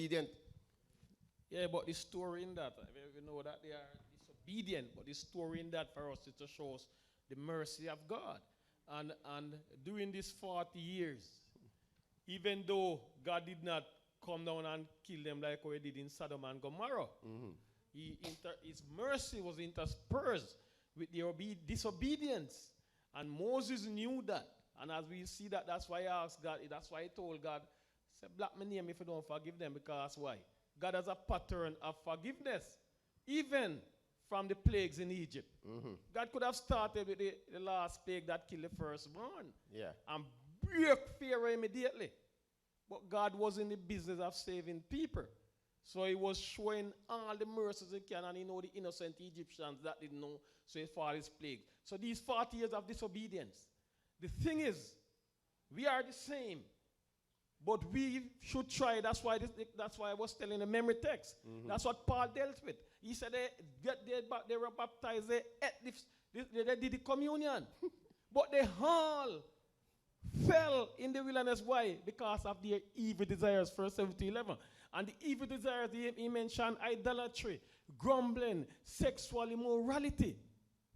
disobedient. Yeah, but the story in that, we know that they are disobedient, but the story in that for us is to show us the mercy of God. And during these 40 years, even though God did not come down and kill them like we did in Sodom and Gomorrah, his mercy was interspersed with their disobedience. And Moses knew that. And as we see that, that's why I asked God, that's why I told God, say, block my name if you don't forgive them, because why? God has a pattern of forgiveness, even from the plagues in Egypt. God could have started with the last plague that killed the firstborn. Yeah. And break Pharaoh immediately. But God was in the business of saving people. So he was showing all the mercies he can, and he know the innocent Egyptians that didn't know, so he fought his plague. So these 40 years of disobedience. The thing is, we are the same. But we should try. That's why I was telling the memory text. That's what Paul dealt with. He said they were baptized, they did the communion. But they all fell in the wilderness. Why? Because of their evil desires, 1 Timothy 11. And the evil desires, he mentioned idolatry, grumbling, sexual immorality.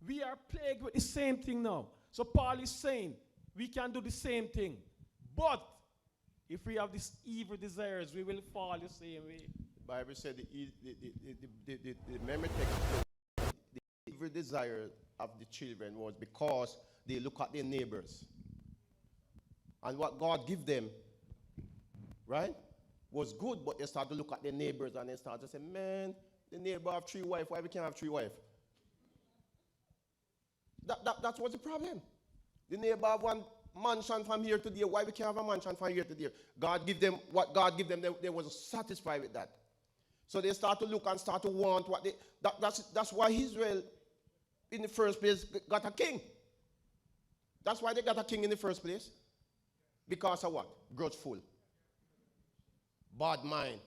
We are plagued with the same thing now. So Paul is saying we can do the same thing. But if we have these evil desires, we will fall the same way. The Bible said the memory text said the evil desire of the children was because they look at their neighbors. And what God give them, right, was good, but they start to look at their neighbors and they start to say, man, the neighbor have 3 wives, why we can't have 3 wives? That was the problem. The neighbor have one mansion from here to there, why we can't have a mansion from here to there? God give them what God give them, they was satisfied with that. So they start to look and start to want what that's why Israel in the first place got a king. That's why they got a king in the first place. Because of what? Grudgeful. Bad mind.